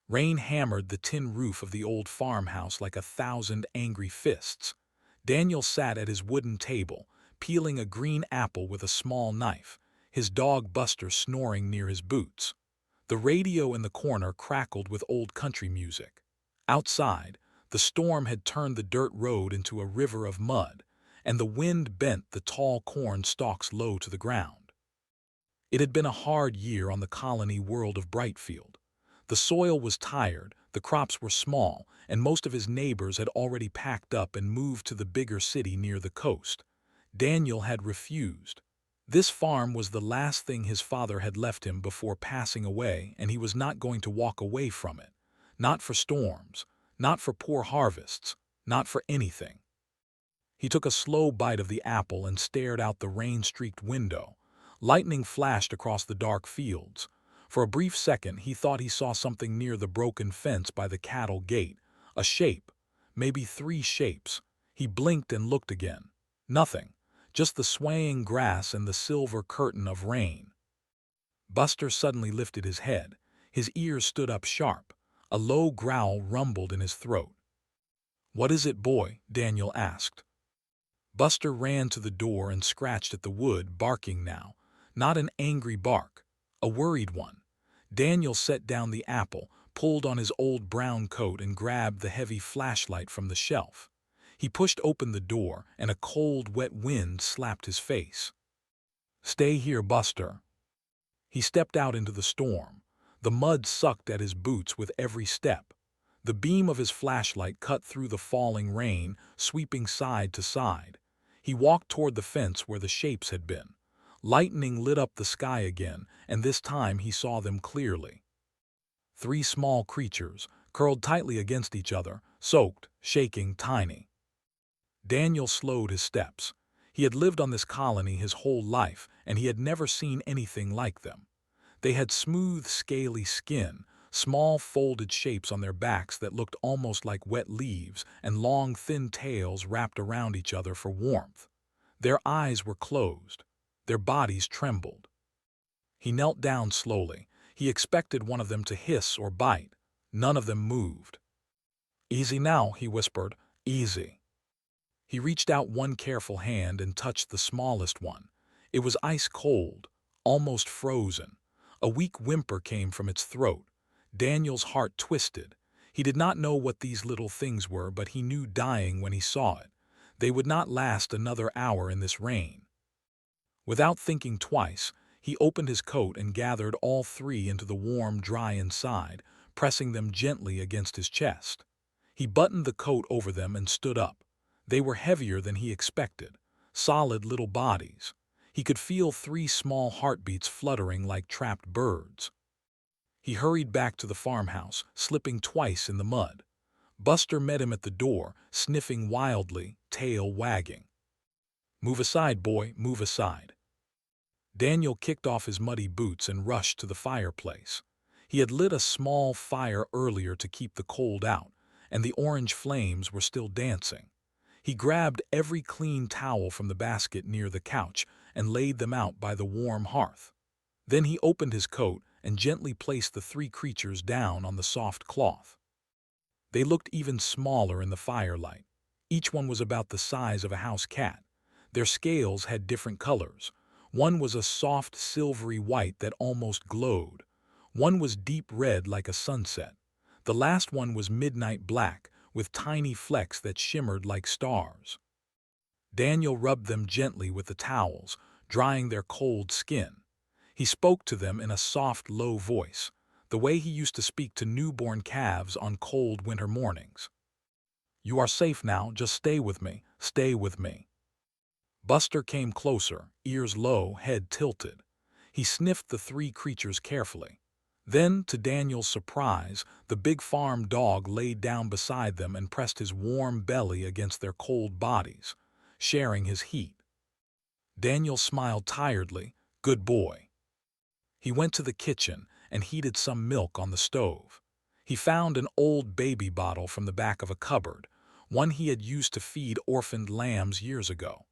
Rain hammered the tin roof of the old farmhouse like 1,000 angry fists. Daniel sat at his wooden table, peeling a green apple with a small knife, his dog Buster snoring near his boots. The radio in the corner crackled with old country music. Outside, the storm had turned the dirt road into a river of mud, and the wind bent the tall corn stalks low to the ground. It had been a hard year on the colony world of Brightfield. The soil was tired, the crops were small, and most of his neighbors had already packed up and moved to the bigger city near the coast. Daniel had refused. This farm was the last thing his father had left him before passing away, and he was not going to walk away from it. Not for storms, not for poor harvests, not for anything. He took a slow bite of the apple and stared out the rain-streaked window. Lightning flashed across the dark fields. For a brief second he thought he saw something near the broken fence by the cattle gate. A shape, maybe 3 shapes. He blinked and looked again. Nothing, just the swaying grass and the silver curtain of rain. Buster suddenly lifted his head. His ears stood up sharp. A low growl rumbled in his throat. "What is it, boy?" Daniel asked. Buster ran to the door and scratched at the wood, barking now. Not an angry bark, a worried one. Daniel set down the apple, pulled on his old brown coat and grabbed the heavy flashlight from the shelf. He pushed open the door, and a cold, wet wind slapped his face. "Stay here, Buster." He stepped out into the storm. The mud sucked at his boots with every step. The beam of his flashlight cut through the falling rain, sweeping side to side. He walked toward the fence where the shapes had been. Lightning lit up the sky again, and this time he saw them clearly. 3 small creatures, curled tightly against each other, soaked, shaking, tiny. Daniel slowed his steps. He had lived on this colony his whole life, and he had never seen anything like them. They had smooth, scaly skin, small folded shapes on their backs that looked almost like wet leaves, and long, thin tails wrapped around each other for warmth. Their eyes were closed. Their bodies trembled. He knelt down slowly. He expected one of them to hiss or bite. None of them moved. "Easy now," he whispered. "Easy." He reached out one careful hand and touched the smallest one. It was ice cold, almost frozen. A weak whimper came from its throat. Daniel's heart twisted. He did not know what these little things were, but he knew dying when he saw it. They would not last another hour in this rain. Without thinking twice, he opened his coat and gathered all 3 into the warm, dry inside, pressing them gently against his chest. He buttoned the coat over them and stood up. They were heavier than he expected, solid little bodies. He could feel 3 small heartbeats fluttering like trapped birds. He hurried back to the farmhouse, slipping twice in the mud. Buster met him at the door, sniffing wildly, tail wagging. "Move aside, boy, move aside." Daniel kicked off his muddy boots and rushed to the fireplace. He had lit a small fire earlier to keep the cold out, and the orange flames were still dancing. He grabbed every clean towel from the basket near the couch and laid them out by the warm hearth. Then he opened his coat and gently placed the 3 creatures down on the soft cloth. They looked even smaller in the firelight. Each one was about the size of a house cat. Their scales had different colors. One was a soft silvery white that almost glowed. One was deep red like a sunset. The last one was midnight black, with tiny flecks that shimmered like stars. Daniel rubbed them gently with the towels, drying their cold skin. He spoke to them in a soft, low voice, the way he used to speak to newborn calves on cold winter mornings. "You are safe now, just stay with me, stay with me." Buster came closer, ears low, head tilted. He sniffed the 3 creatures carefully. Then, to Daniel's surprise, the big farm dog laid down beside them and pressed his warm belly against their cold bodies, sharing his heat. Daniel smiled tiredly. "Good boy." He went to the kitchen and heated some milk on the stove. He found an old baby bottle from the back of a cupboard, one he had used to feed orphaned lambs years ago.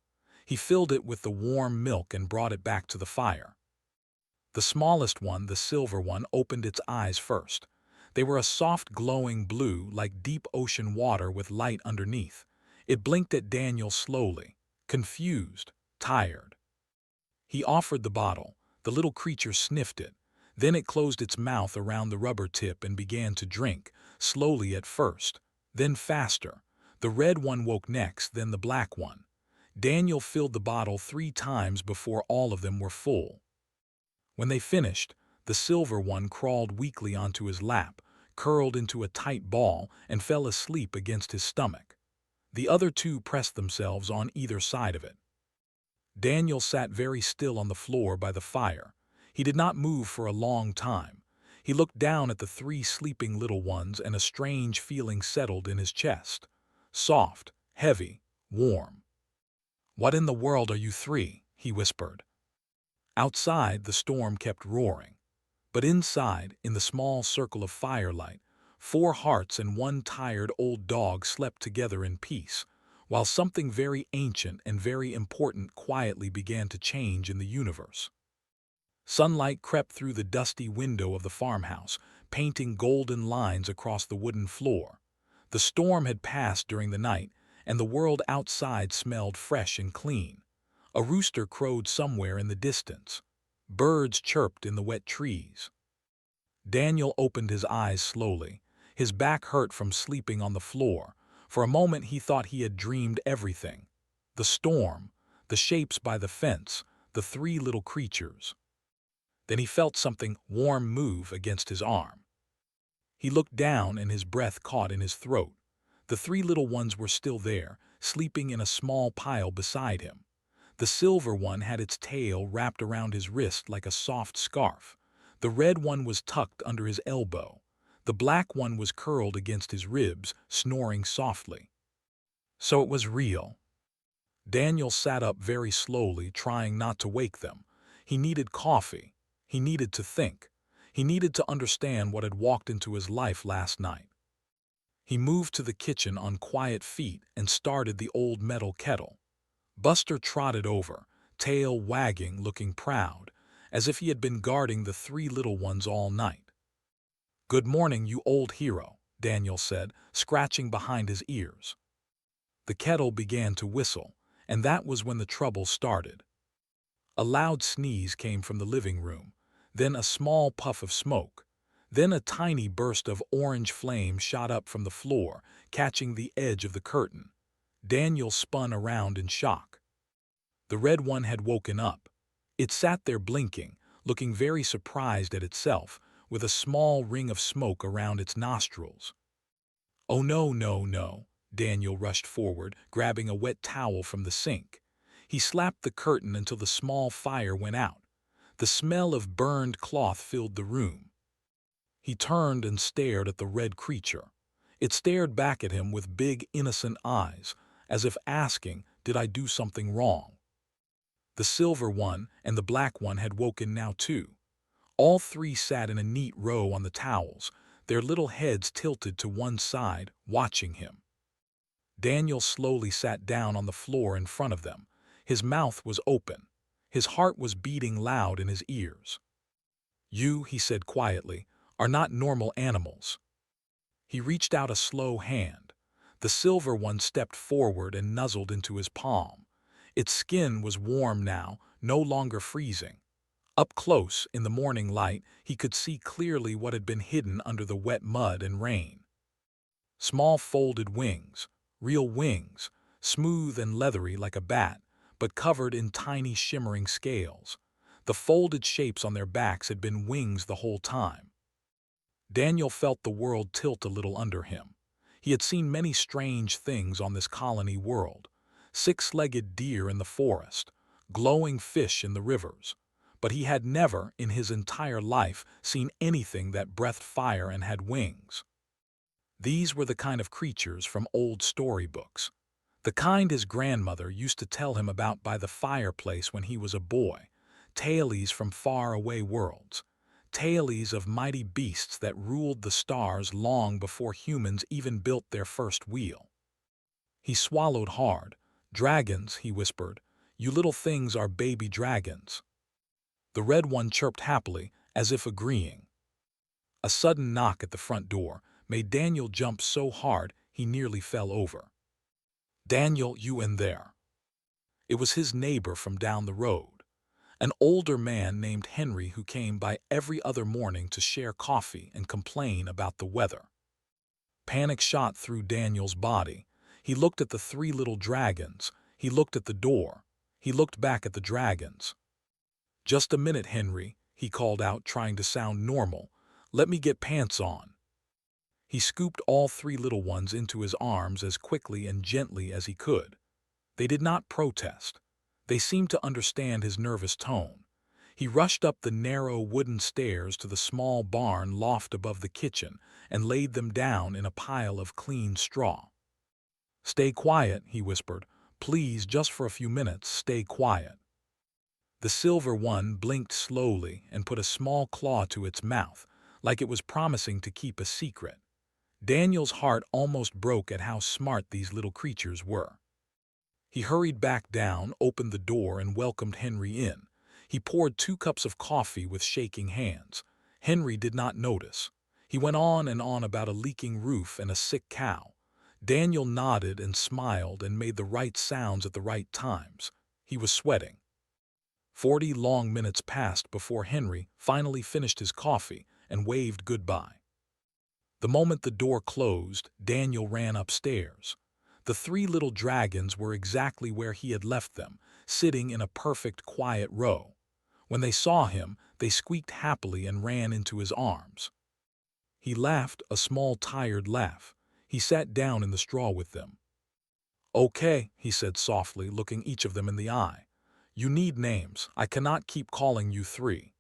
He filled it with the warm milk and brought it back to the fire. The smallest one, the silver one, opened its eyes first. They were a soft glowing blue like deep ocean water with light underneath. It blinked at Daniel slowly, confused, tired. He offered the bottle. The little creature sniffed it. Then it closed its mouth around the rubber tip and began to drink, slowly at first, then faster. The red one woke next, then the black one. Daniel filled the bottle 3 times before all of them were full. When they finished, the silver one crawled weakly onto his lap, curled into a tight ball, and fell asleep against his stomach. The other 2 pressed themselves on either side of it. Daniel sat very still on the floor by the fire. He did not move for a long time. He looked down at the 3 sleeping little ones, and a strange feeling settled in his chest. Soft, heavy, warm. "What in the world are you 3?" he whispered. Outside, the storm kept roaring. But inside, in the small circle of firelight, 4 hearts and 1 tired old dog slept together in peace, while something very ancient and very important quietly began to change in the universe. Sunlight crept through the dusty window of the farmhouse, painting golden lines across the wooden floor. The storm had passed during the night, and the world outside smelled fresh and clean. A rooster crowed somewhere in the distance. Birds chirped in the wet trees. Daniel opened his eyes slowly. His back hurt from sleeping on the floor. For a moment he thought he had dreamed everything. The storm, the shapes by the fence, the 3 little creatures. Then he felt something warm move against his arm. He looked down and his breath caught in his throat. The 3 little ones were still there, sleeping in a small pile beside him. The silver one had its tail wrapped around his wrist like a soft scarf. The red one was tucked under his elbow. The black one was curled against his ribs, snoring softly. So it was real. Daniel sat up very slowly, trying not to wake them. He needed coffee. He needed to think. He needed to understand what had walked into his life last night. He moved to the kitchen on quiet feet and started the old metal kettle. Buster trotted over, tail wagging, looking proud, as if he had been guarding the 3 little ones all night. "Good morning, you old hero," Daniel said, scratching behind his ears. The kettle began to whistle, and that was when the trouble started. A loud sneeze came from the living room, then a small puff of smoke. Then a tiny burst of orange flame shot up from the floor, catching the edge of the curtain. Daniel spun around in shock. The red one had woken up. It sat there blinking, looking very surprised at itself, with a small ring of smoke around its nostrils. "Oh no, no, no!" Daniel rushed forward, grabbing a wet towel from the sink. He slapped the curtain until the small fire went out. The smell of burned cloth filled the room. He turned and stared at the red creature. It stared back at him with big, innocent eyes, as if asking, "Did I do something wrong?" The silver one and the black one had woken now too. All 3 sat in a neat row on the towels, their little heads tilted to one side, watching him. Daniel slowly sat down on the floor in front of them. His mouth was open. His heart was beating loud in his ears. "You," he said quietly, "are not normal animals." He reached out a slow hand. The silver one stepped forward and nuzzled into his palm. Its skin was warm now, no longer freezing. Up close, in the morning light, he could see clearly what had been hidden under the wet mud and rain. Small folded wings, real wings, smooth and leathery like a bat, but covered in tiny shimmering scales. The folded shapes on their backs had been wings the whole time. Daniel felt the world tilt a little under him. He had seen many strange things on this colony world. 6-legged deer in the forest, glowing fish in the rivers. But he had never, in his entire life, seen anything that breathed fire and had wings. These were the kind of creatures from old storybooks. The kind his grandmother used to tell him about by the fireplace when he was a boy. Tales from far-away worlds. Tales of mighty beasts that ruled the stars long before humans even built their first wheel. He swallowed hard. "Dragons," he whispered. "You little things are baby dragons." The red one chirped happily, as if agreeing. A sudden knock at the front door made Daniel jump so hard he nearly fell over. "Daniel, you in there?" It was his neighbor from down the road, an older man named Henry who came by every other morning to share coffee and complain about the weather. Panic shot through Daniel's body. He looked at the three little dragons. He looked at the door. He looked back at the dragons. "Just a minute, Henry," he called out, trying to sound normal. "Let me get pants on." He scooped all three little ones into his arms as quickly and gently as he could. They did not protest. They seemed to understand his nervous tone. He rushed up the narrow wooden stairs to the small barn loft above the kitchen and laid them down in a pile of clean straw. "Stay quiet," he whispered. "Please, just for a few minutes, stay quiet." The silver one blinked slowly and put a small claw to its mouth, like it was promising to keep a secret. Daniel's heart almost broke at how smart these little creatures were. He hurried back down, opened the door, and welcomed Henry in. He poured 2 cups of coffee with shaking hands. Henry did not notice. He went on and on about a leaking roof and a sick cow. Daniel nodded and smiled and made the right sounds at the right times. He was sweating. 40 long minutes passed before Henry finally finished his coffee and waved goodbye. The moment the door closed, Daniel ran upstairs. The three little dragons were exactly where he had left them, sitting in a perfect quiet row. When they saw him, they squeaked happily and ran into his arms. He laughed, a small tired laugh. He sat down in the straw with them. "Okay," he said softly, looking each of them in the eye. "You need names. I cannot keep calling you three."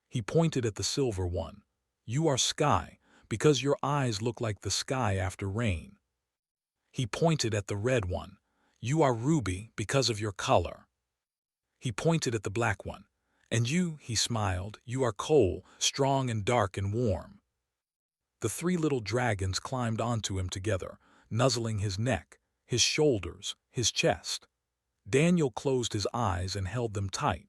He pointed at the silver one. "You are Sky, because your eyes look like the sky after rain." He pointed at the red one. "You are Ruby because of your color." He pointed at the black one. "And you," he smiled, "you are Coal, strong and dark and warm." The three little dragons climbed onto him together, nuzzling his neck, his shoulders, his chest. Daniel closed his eyes and held them tight.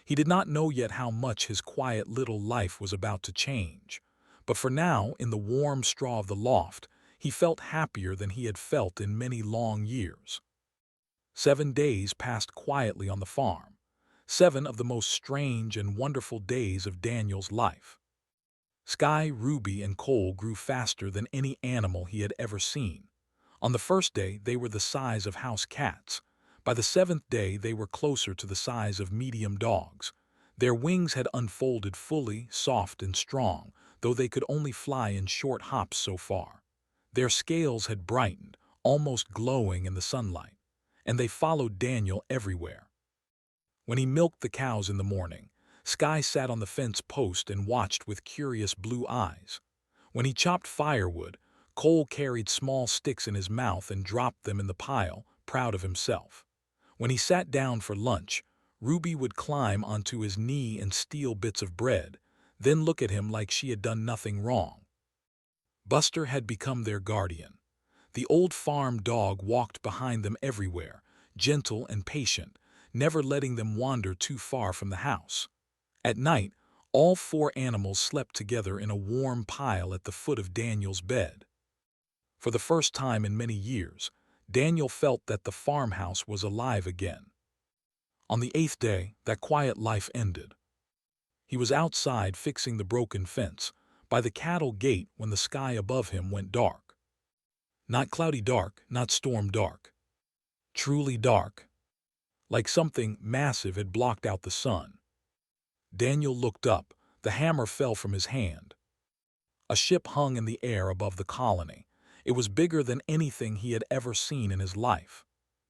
He did not know yet how much his quiet little life was about to change. But for now, in the warm straw of the loft, he felt happier than he had felt in many long years. 7 days passed quietly on the farm. 7 of the most strange and wonderful days of Daniel's life. Sky, Ruby, and Coal grew faster than any animal he had ever seen. On the first day, they were the size of house cats. By the 7th day, they were closer to the size of medium dogs. Their wings had unfolded fully, soft and strong, though they could only fly in short hops so far. Their scales had brightened, almost glowing in the sunlight, and they followed Daniel everywhere. When he milked the cows in the morning, Sky sat on the fence post and watched with curious blue eyes. When he chopped firewood, Coal carried small sticks in his mouth and dropped them in the pile, proud of himself. When he sat down for lunch, Ruby would climb onto his knee and steal bits of bread, then look at him like she had done nothing wrong. Buster had become their guardian. The old farm dog walked behind them everywhere, gentle and patient, never letting them wander too far from the house. At night, all 4 animals slept together in a warm pile at the foot of Daniel's bed. For the first time in many years, Daniel felt that the farmhouse was alive again. On the 8th day, that quiet life ended. He was outside fixing the broken fence, by the cattle gate when the sky above him went dark. Not cloudy dark, not storm dark. Truly dark. Like something massive had blocked out the sun. Daniel looked up. The hammer fell from his hand. A ship hung in the air above the colony. It was bigger than anything he had ever seen in his life.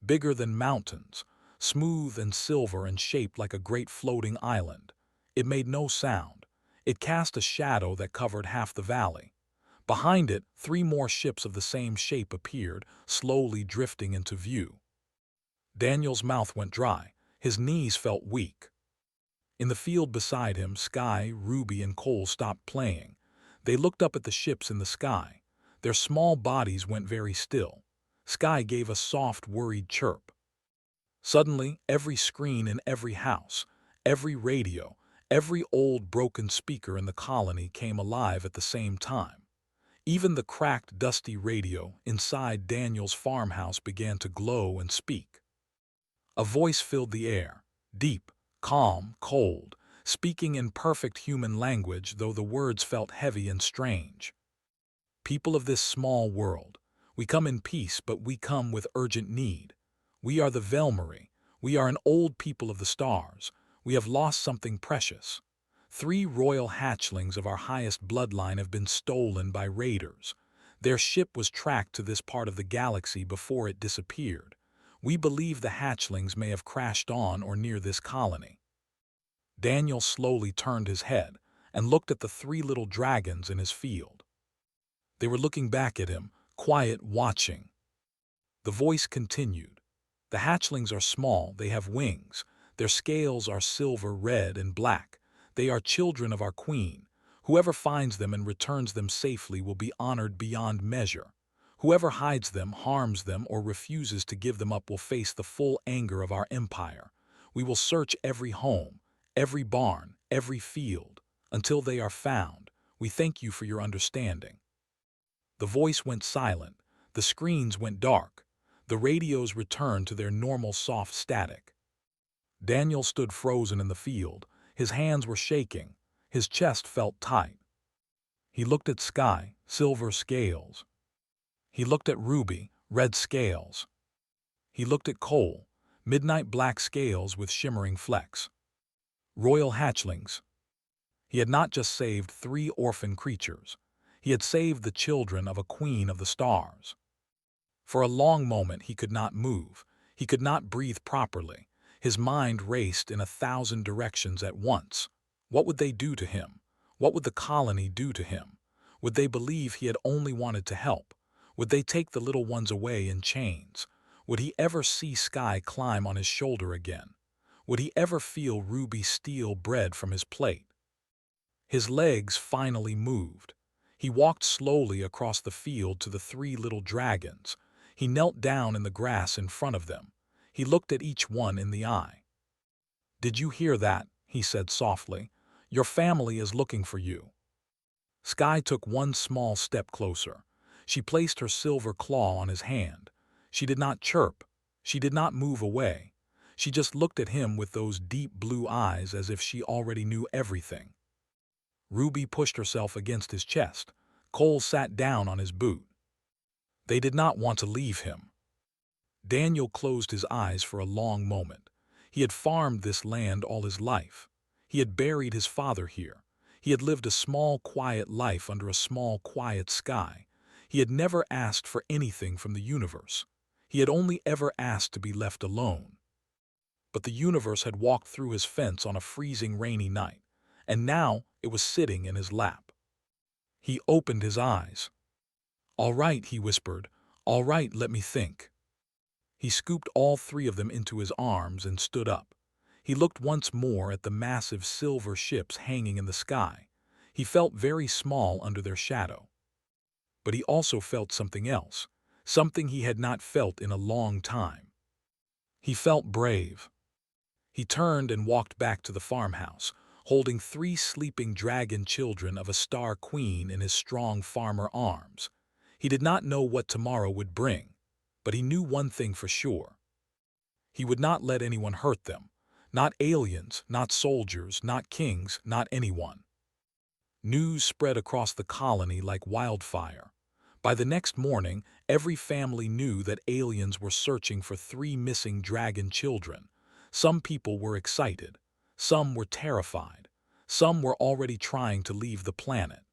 Bigger than mountains, smooth and silver and shaped like a great floating island. It made no sound. It cast a shadow that covered half the valley. Behind it, 3 more ships of the same shape appeared, slowly drifting into view. Daniel's mouth went dry. His knees felt weak. In the field beside him, Sky, Ruby, and Coal stopped playing. They looked up at the ships in the sky. Their small bodies went very still. Sky gave a soft, worried chirp. Suddenly, every screen in every house, every radio, Every old broken speaker in the colony came alive at the same time. Even the cracked, dusty radio inside Daniel's farmhouse began to glow and speak. A voice filled the air, deep, calm, cold, speaking in perfect human language, though the words felt heavy and strange. People of this small world, we come in peace, but we come with urgent need. We are the Velmarie. We are an old people of the stars. We have lost something precious. 3 royal hatchlings of our highest bloodline have been stolen by raiders. Their ship was tracked to this part of the galaxy before it disappeared. We believe the hatchlings may have crashed on or near this colony. Daniel slowly turned his head and looked at the 3 little dragons in his field. They were looking back at him, quiet, watching. The voice continued. The hatchlings are small, they have wings. Their scales are silver, red, and black. They are children of our queen. Whoever finds them and returns them safely will be honored beyond measure. Whoever hides them, harms them, or refuses to give them up will face the full anger of our empire. We will search every home, every barn, every field, until they are found. We thank you for your understanding. The voice went silent. The screens went dark. The radios returned to their normal soft static. Daniel stood frozen in the field. His hands were shaking. His chest felt tight. He looked at Sky, silver scales. He looked at Ruby, red scales. He looked at Cole, midnight black scales with shimmering flecks. Royal hatchlings. He had not just saved 3 orphan creatures. He had saved the children of a queen of the stars. For a long moment he could not move. He could not breathe properly. His mind raced in 1,000 directions at once. What would they do to him? What would the colony do to him? Would they believe he had only wanted to help? Would they take the little ones away in chains? Would he ever see Sky climb on his shoulder again? Would he ever feel Ruby steal bread from his plate? His legs finally moved. He walked slowly across the field to the 3 little dragons. He knelt down in the grass in front of them. He looked at each one in the eye. "Did you hear that?" he said softly. "Your family is looking for you." Sky took one small step closer. She placed her silver claw on his hand. She did not chirp. She did not move away. She just looked at him with those deep blue eyes as if she already knew everything. Ruby pushed herself against his chest. Cole sat down on his boot. They did not want to leave him. Daniel closed his eyes for a long moment. He had farmed this land all his life. He had buried his father here. He had lived a small, quiet life under a small, quiet sky. He had never asked for anything from the universe. He had only ever asked to be left alone. But the universe had walked through his fence on a freezing, rainy night, and now it was sitting in his lap. He opened his eyes. "All right," he whispered. "All right, let me think." He scooped all 3 of them into his arms and stood up. He looked once more at the massive silver ships hanging in the sky. He felt very small under their shadow. But he also felt something else, something he had not felt in a long time. He felt brave. He turned and walked back to the farmhouse, holding 3 sleeping dragon children of a star queen in his strong farmer arms. He did not know what tomorrow would bring, but he knew one thing for sure. He would not let anyone hurt them. Not aliens, not soldiers, not kings, not anyone. News spread across the colony like wildfire. By the next morning, every family knew that aliens were searching for 3 missing dragon children. Some people were excited. Some were terrified. Some were already trying to leave the planet.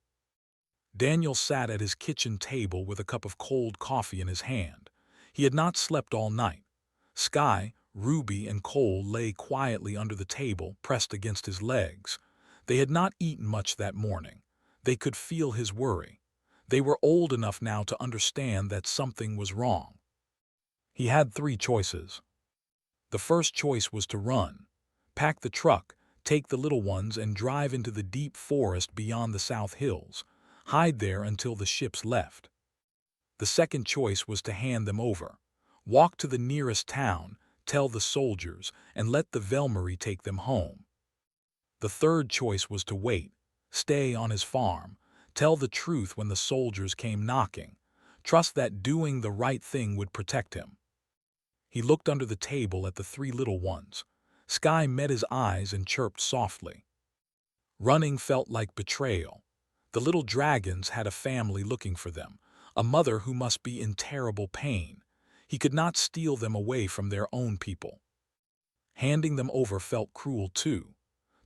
Daniel sat at his kitchen table with a cup of cold coffee in his hand. He had not slept all night. Sky, Ruby, and Cole lay quietly under the table, pressed against his legs. They had not eaten much that morning. They could feel his worry. They were old enough now to understand that something was wrong. He had 3 choices. The first choice was to run. Pack the truck, take the little ones, and drive into the deep forest beyond the South Hills. Hide there until the ships left. The second choice was to hand them over. Walk to the nearest town, tell the soldiers, and let the Velmarie take them home. The third choice was to wait, stay on his farm, tell the truth when the soldiers came knocking, trust that doing the right thing would protect him. He looked under the table at the three little ones. Sky met his eyes and chirped softly. Running felt like betrayal. The little dragons had a family looking for them, a mother who must be in terrible pain. He could not steal them away from their own people. Handing them over felt cruel too.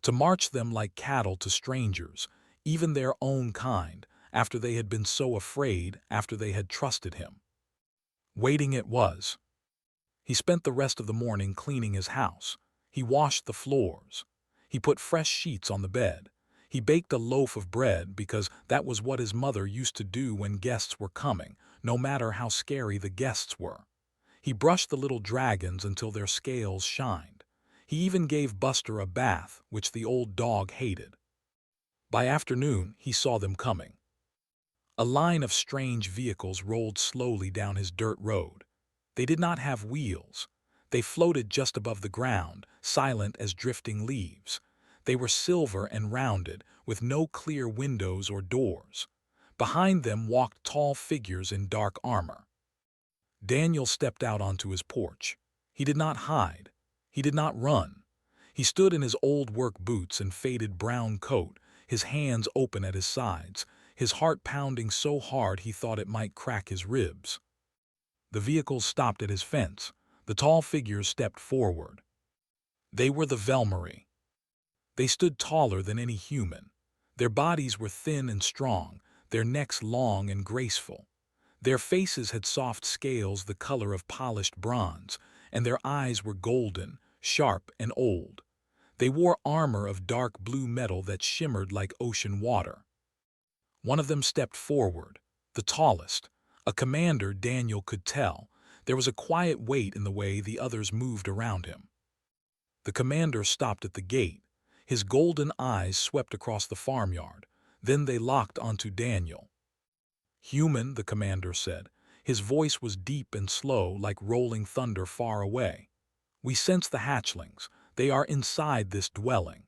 To march them like cattle to strangers, even their own kind, after they had been so afraid, after they had trusted him. Waiting it was. He spent the rest of the morning cleaning his house. He washed the floors. He put fresh sheets on the bed. He baked a loaf of bread because that was what his mother used to do when guests were coming, no matter how scary the guests were. He brushed the little dragons until their scales shined. He even gave Buster a bath, which the old dog hated. By afternoon, he saw them coming. A line of strange vehicles rolled slowly down his dirt road. They did not have wheels. They floated just above the ground, silent as drifting leaves. They were silver and rounded, with no clear windows or doors. Behind them walked tall figures in dark armor. Daniel stepped out onto his porch. He did not hide. He did not run. He stood in his old work boots and faded brown coat, his hands open at his sides, his heart pounding so hard he thought it might crack his ribs. The vehicles stopped at his fence. The tall figures stepped forward. They were the Velmarie. They stood taller than any human. Their bodies were thin and strong, their necks long and graceful. Their faces had soft scales the color of polished bronze, and their eyes were golden, sharp, and old. They wore armor of dark blue metal that shimmered like ocean water. One of them stepped forward, the tallest, a commander Daniel could tell. There was a quiet weight in the way the others moved around him. The commander stopped at the gate. His golden eyes swept across the farmyard. Then they locked onto Daniel. "Human," the commander said. His voice was deep and slow, like rolling thunder far away. "We sense the hatchlings. They are inside this dwelling."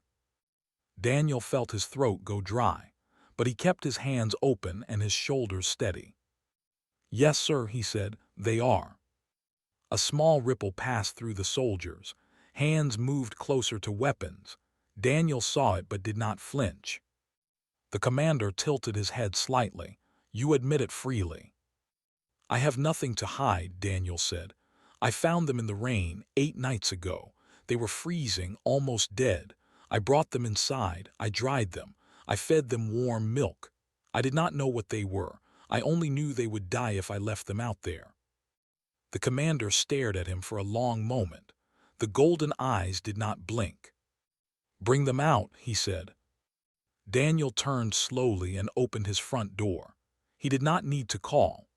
Daniel felt his throat go dry, but he kept his hands open and his shoulders steady. "Yes, sir," he said, "they are." A small ripple passed through the soldiers. Hands moved closer to weapons. Daniel saw it but did not flinch. The commander tilted his head slightly. "You admit it freely." "I have nothing to hide," Daniel said. "I found them in the rain 8 nights ago. They were freezing, almost dead. I brought them inside. I dried them. I fed them warm milk. I did not know what they were. I only knew they would die if I left them out there." The commander stared at him for a long moment. The golden eyes did not blink. "Bring them out," he said. Daniel turned slowly and opened his front door. He did not need to call.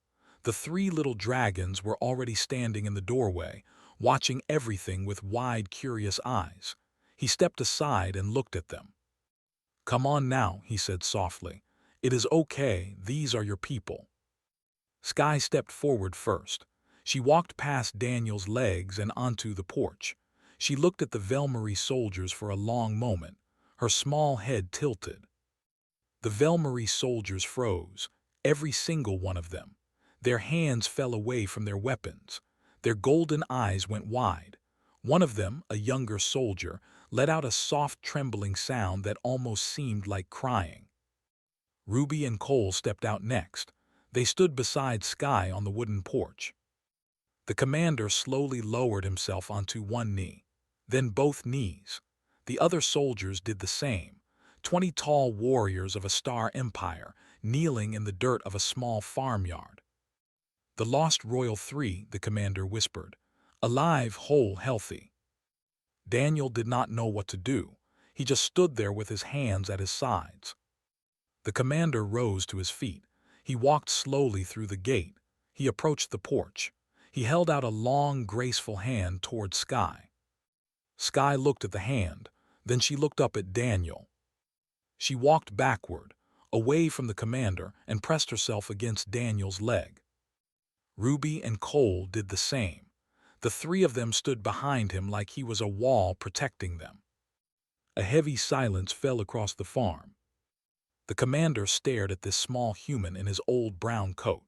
The 3 little dragons were already standing in the doorway, watching everything with wide, curious eyes. He stepped aside and looked at them. "Come on now," he said softly. "It is okay, these are your people." Sky stepped forward first. She walked past Daniel's legs and onto the porch. She looked at the Velmarie soldiers for a long moment, her small head tilted. The Velmarie soldiers froze, every single one of them. Their hands fell away from their weapons. Their golden eyes went wide. One of them, a younger soldier, let out a soft trembling sound that almost seemed like crying. Ruby and Cole stepped out next. They stood beside Sky on the wooden porch. The commander slowly lowered himself onto one knee, then both knees. The other soldiers did the same. 20 tall warriors of a star empire, kneeling in the dirt of a small farmyard. "The lost royal 3, the commander whispered. "Alive, whole, healthy." Daniel did not know what to do. He just stood there with his hands at his sides. The commander rose to his feet. He walked slowly through the gate. He approached the porch. He held out a long, graceful hand toward Sky. Sky looked at the hand. Then she looked up at Daniel. She walked backward, away from the commander, and pressed herself against Daniel's leg. Ruby and Cole did the same. The 3 of them stood behind him like he was a wall protecting them. A heavy silence fell across the farm. The commander stared at this small human in his old brown coat,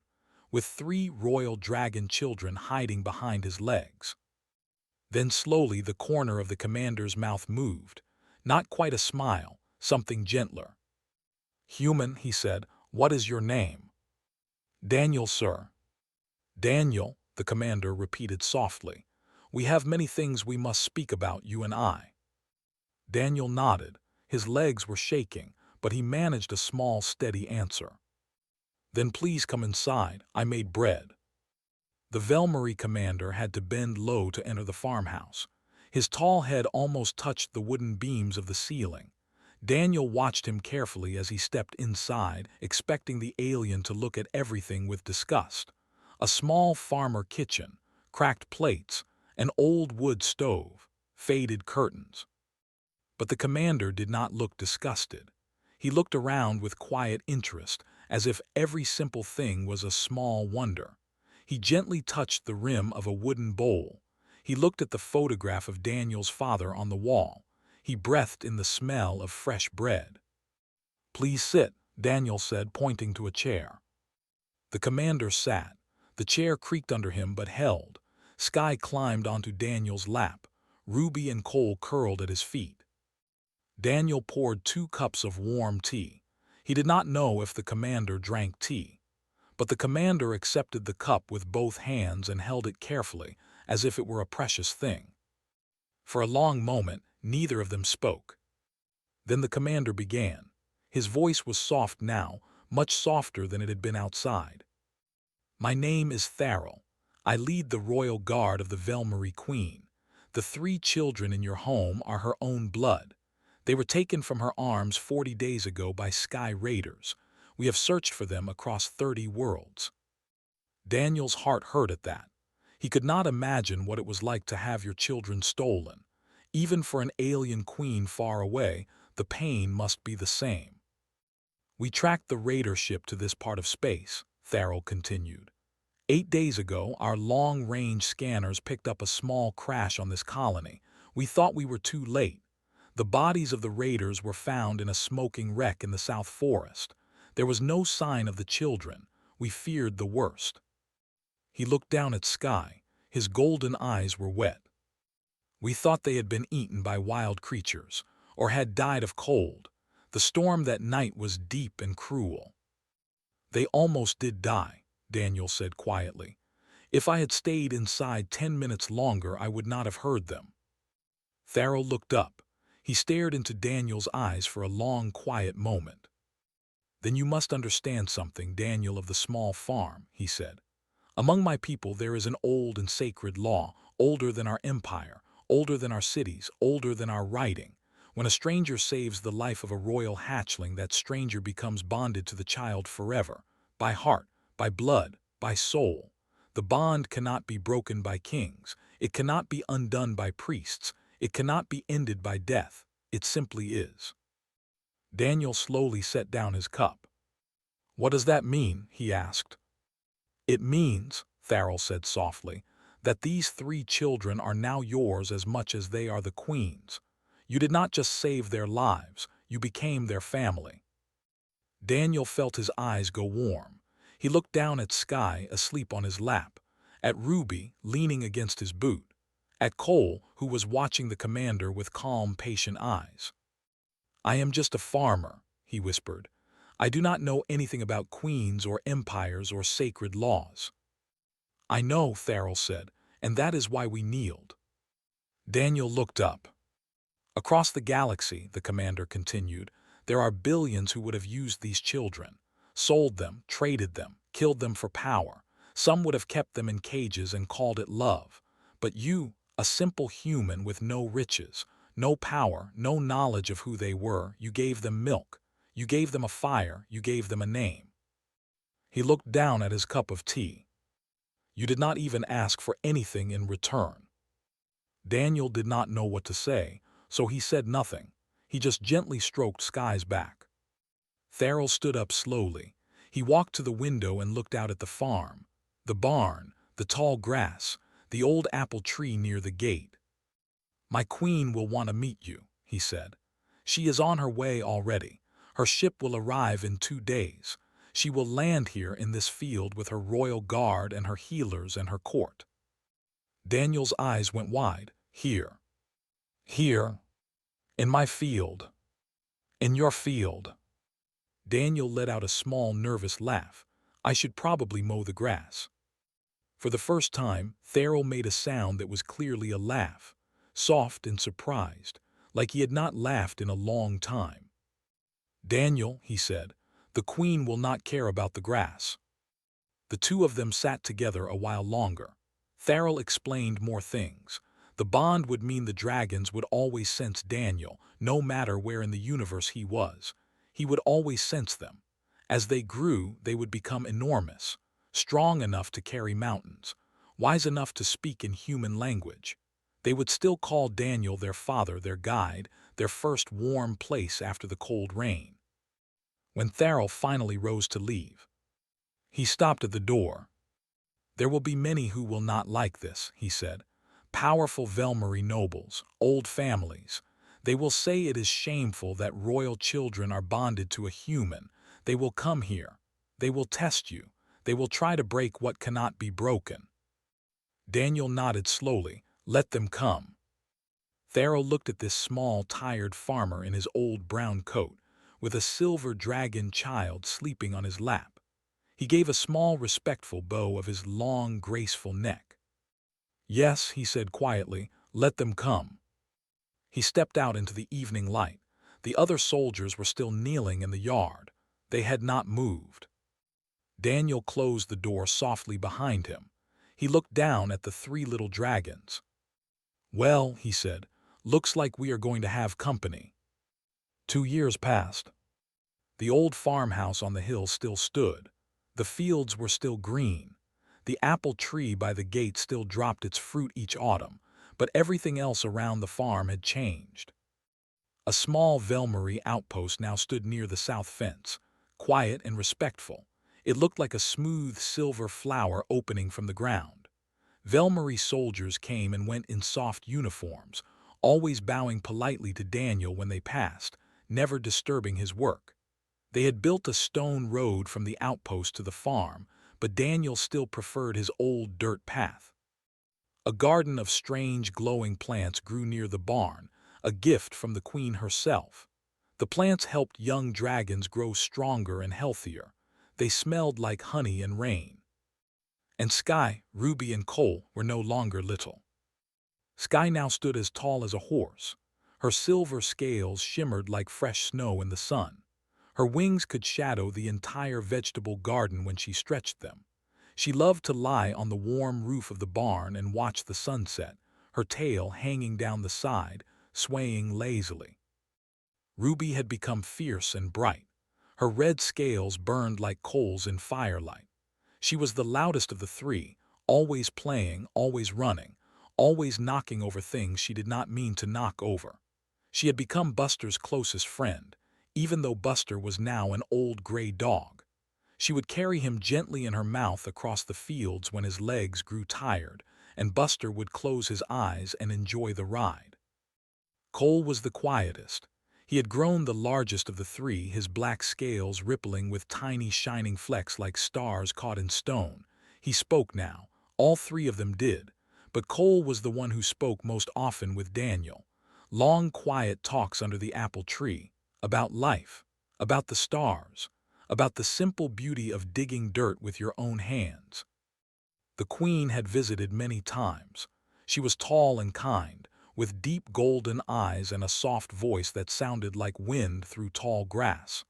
with 3 royal dragon children hiding behind his legs. Then slowly the corner of the commander's mouth moved, not quite a smile, something gentler. "Human," he said, "what is your name?" "Daniel, sir." "Daniel," the commander repeated softly. "We have many things we must speak about, you and I." Daniel nodded. His legs were shaking, but he managed a small, steady answer. "Then please come inside. I made bread." The Velmarie commander had to bend low to enter the farmhouse. His tall head almost touched the wooden beams of the ceiling. Daniel watched him carefully as he stepped inside, expecting the alien to look at everything with disgust. A small farmer kitchen, cracked plates, an old wood stove, faded curtains. But the commander did not look disgusted. He looked around with quiet interest, as if every simple thing was a small wonder. He gently touched the rim of a wooden bowl. He looked at the photograph of Daniel's father on the wall. He breathed in the smell of fresh bread. "Please sit," Daniel said, pointing to a chair. The commander sat. The chair creaked under him but held. Sky climbed onto Daniel's lap. Ruby and Cole curled at his feet. Daniel poured 2 cups of warm tea. He did not know if the commander drank tea. But the commander accepted the cup with both hands and held it carefully, as if it were a precious thing. For a long moment, neither of them spoke. Then the commander began. His voice was soft now, much softer than it had been outside. "My name is Tharol. I lead the royal guard of the Velmarie Queen. The 3 children in your home are her own blood. They were taken from her arms 40 days ago by Sky Raiders. We have searched for them across 30 worlds." Daniel's heart hurt at that. He could not imagine what it was like to have your children stolen. Even for an alien queen far away, the pain must be the same. "We tracked the raider ship to this part of space," Tharol continued. 8 days ago, our long-range scanners picked up a small crash on this colony. We thought we were too late. The bodies of the raiders were found in a smoking wreck in the South Forest. There was no sign of the children. We feared the worst. He looked down at Sky. His golden eyes were wet. "We thought they had been eaten by wild creatures, or had died of cold. The storm that night was deep and cruel." "They almost did die," Daniel said quietly. "If I had stayed inside 10 minutes longer, I would not have heard them." Tharol looked up. He stared into Daniel's eyes for a long, quiet moment. "Then you must understand something, Daniel of the small farm," he said. "Among my people there is an old and sacred law, older than our empire, older than our cities, older than our writing. When a stranger saves the life of a royal hatchling, that stranger becomes bonded to the child forever, by heart, by blood, by soul. The bond cannot be broken by kings. It cannot be undone by priests. It cannot be ended by death. It simply is." Daniel slowly set down his cup. "What does that mean?" he asked. "It means," Tharol said softly, "that these 3 children are now yours as much as they are the Queen's. You did not just save their lives, you became their family." Daniel felt his eyes go warm. He looked down at Sky, asleep on his lap, at Ruby, leaning against his boot, at Cole, who was watching the commander with calm, patient eyes. "I am just a farmer," he whispered. "I do not know anything about queens or empires or sacred laws." "I know," Tharol said, "and that is why we kneeled." Daniel looked up. "Across the galaxy," the commander continued, "there are billions who would have used these children, sold them, traded them, killed them for power. Some would have kept them in cages and called it love. But you, a simple human with no riches, no power, no knowledge of who they were, you gave them milk. You gave them a fire, you gave them a name." He looked down at his cup of tea. "You did not even ask for anything in return." Daniel did not know what to say, so he said nothing. He just gently stroked Sky's back. Tharol stood up slowly. He walked to the window and looked out at the farm, the barn, the tall grass, the old apple tree near the gate. "My queen will want to meet you," he said. She is on her way already. Her ship will arrive in 2 days. She will land here in this field with her royal guard and her healers and her court. Daniel's eyes went wide. Here. Here. In my field. In your field. Daniel let out a small, nervous laugh. I should probably mow the grass. For the first time, Thero made a sound that was clearly a laugh, soft and surprised, like he had not laughed in a long time. Daniel, he said, the queen will not care about the grass. The two of them sat together a while longer. Thero explained more things. The bond would mean the dragons would always sense Daniel, no matter where in the universe he was. He would always sense them. As they grew, they would become enormous, strong enough to carry mountains, wise enough to speak in human language. They would still call Daniel their father, their guide, their first warm place after the cold rain. When Thero finally rose to leave, he stopped at the door. There will be many who will not like this, he said. Powerful Velmarie nobles, old families. They will say it is shameful that royal children are bonded to a human. They will come here. They will test you. They will try to break what cannot be broken. Daniel nodded slowly. Let them come. Thero looked at this small, tired farmer in his old brown coat, with a silver dragon child sleeping on his lap. He gave a small, respectful bow of his long, graceful neck. Yes, he said quietly, let them come. He stepped out into the evening light. The other soldiers were still kneeling in the yard. They had not moved. Daniel closed the door softly behind him. He looked down at the three little dragons. Well, he said, looks like we are going to have company. 2 years passed. The old farmhouse on the hill still stood. The fields were still green. The apple tree by the gate still dropped its fruit each autumn, but everything else around the farm had changed. A small Velmarie outpost now stood near the south fence, quiet and respectful. It looked like a smooth silver flower opening from the ground. Velmarie soldiers came and went in soft uniforms, always bowing politely to Daniel when they passed, never disturbing his work. They had built a stone road from the outpost to the farm, but Daniel still preferred his old dirt path. A garden of strange glowing plants grew near the barn, a gift from the queen herself. The plants helped young dragons grow stronger and healthier. They smelled like honey and rain. And Sky, Ruby, and Cole were no longer little. Sky now stood as tall as a horse. Her silver scales shimmered like fresh snow in the sun. Her wings could shadow the entire vegetable garden when she stretched them. She loved to lie on the warm roof of the barn and watch the sunset, her tail hanging down the side, swaying lazily. Ruby had become fierce and bright. Her red scales burned like coals in firelight. She was the loudest of the three, always playing, always running, always knocking over things she did not mean to knock over. She had become Buster's closest friend, even though Buster was now an old gray dog. She would carry him gently in her mouth across the fields when his legs grew tired, and Buster would close his eyes and enjoy the ride. Cole was the quietest. He had grown the largest of the three, his black scales rippling with tiny shining flecks like stars caught in stone. He spoke now. All three of them did. But Cole was the one who spoke most often with Daniel. Long, quiet talks under the apple tree, about life, about the stars, about the simple beauty of digging dirt with your own hands. The queen had visited many times. She was tall and kind, with deep golden eyes and a soft voice that sounded like wind through tall grass.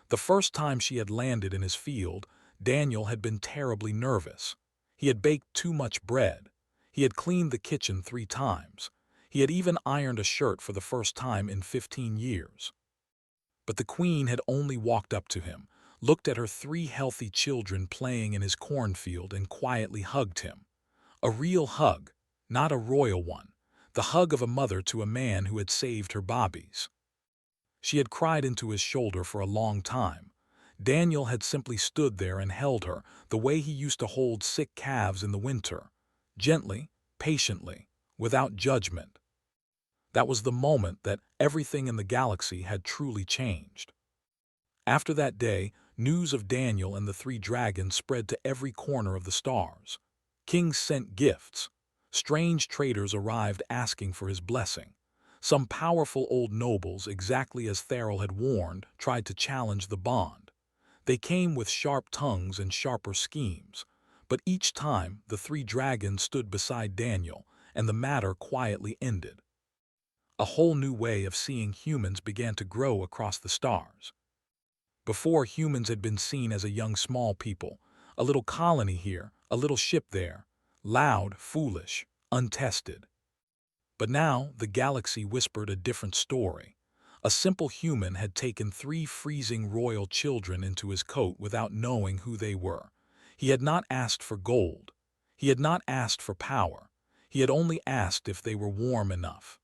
The first time she had landed in his field, Daniel had been terribly nervous. He had baked too much bread. He had cleaned the kitchen 3 times. He had even ironed a shirt for the first time in 15 years. But the queen had only walked up to him, looked at her 3 healthy children playing in his cornfield, and quietly hugged him. A real hug, not a royal one. The hug of a mother to a man who had saved her bobbies. She had cried into his shoulder for a long time. Daniel had simply stood there and held her, the way he used to hold sick calves in the winter, gently, patiently, without judgment. That was the moment that everything in the galaxy had truly changed. After that day, news of Daniel and the three dragons spread to every corner of the stars. Kings sent gifts. Strange traders arrived asking for his blessing. Some powerful old nobles, exactly as Therrell had warned, tried to challenge the bond. They came with sharp tongues and sharper schemes. But each time, the three dragons stood beside Daniel, and the matter quietly ended. A whole new way of seeing humans began to grow across the stars. Before, humans had been seen as a young small people, a little colony here, a little ship there, loud, foolish, untested. But now the galaxy whispered a different story. A simple human had taken three freezing royal children into his coat without knowing who they were. He had not asked for gold. He had not asked for power. He had only asked if they were warm enough.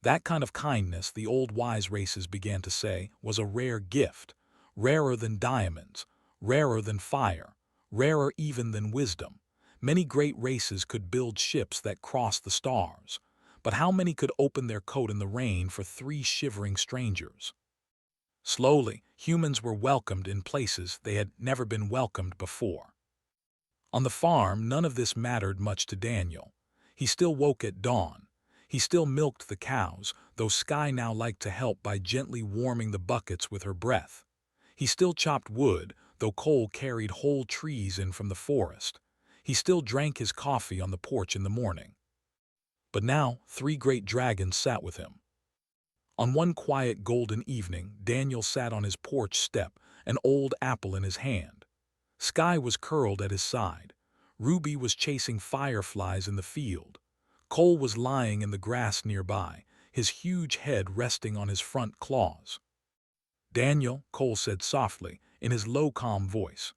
That kind of kindness, the old wise races began to say, was a rare gift, rarer than diamonds, rarer than fire, rarer even than wisdom. Many great races could build ships that crossed the stars, but how many could open their coat in the rain for three shivering strangers? Slowly, humans were welcomed in places they had never been welcomed before. On the farm, none of this mattered much to Daniel. He still woke at dawn. He still milked the cows, though Sky now liked to help by gently warming the buckets with her breath. He still chopped wood, though Cole carried whole trees in from the forest. He still drank his coffee on the porch in the morning. But now, three great dragons sat with him. On one quiet golden evening, Daniel sat on his porch step, an old apple in his hand. Sky was curled at his side. Ruby was chasing fireflies in the field. Cole was lying in the grass nearby, his huge head resting on his front claws. "Daniel," Cole said softly, in his low, calm voice.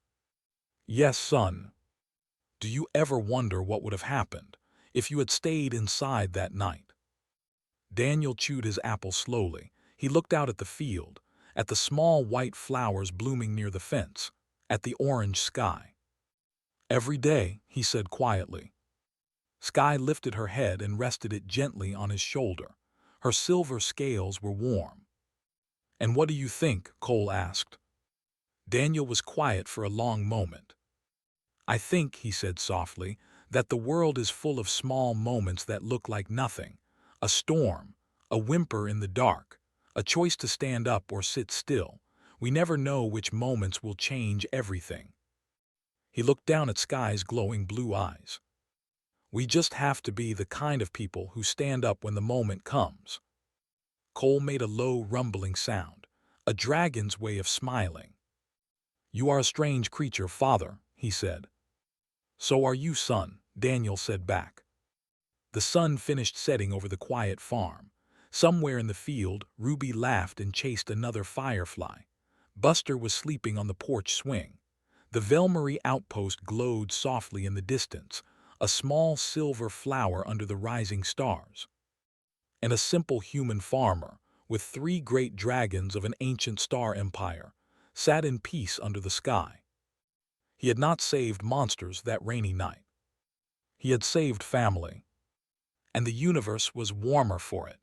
"Yes, son. Do you ever wonder what would have happened if you had stayed inside that night?" Daniel chewed his apple slowly. He looked out at the field, at the small white flowers blooming near the fence, at the orange sky. "Every day," he said quietly. Sky lifted her head and rested it gently on his shoulder. Her silver scales were warm. "And what do you think?" Cole asked. Daniel was quiet for a long moment. "I think," he said softly, "that the world is full of small moments that look like nothing. A storm, a whimper in the dark, a choice to stand up or sit still. We never know which moments will change everything." He looked down at Sky's glowing blue eyes. "We just have to be the kind of people who stand up when the moment comes." Cole made a low, rumbling sound, a dragon's way of smiling. "You are a strange creature, father," he said. "So are you, son," Daniel said back. The sun finished setting over the quiet farm. Somewhere in the field, Ruby laughed and chased another firefly. Buster was sleeping on the porch swing. The Velmarie outpost glowed softly in the distance, a small silver flower under the rising stars. And a simple human farmer, with three great dragons of an ancient star empire, sat in peace under the sky. He had not saved monsters that rainy night. He had saved family. And the universe was warmer for it.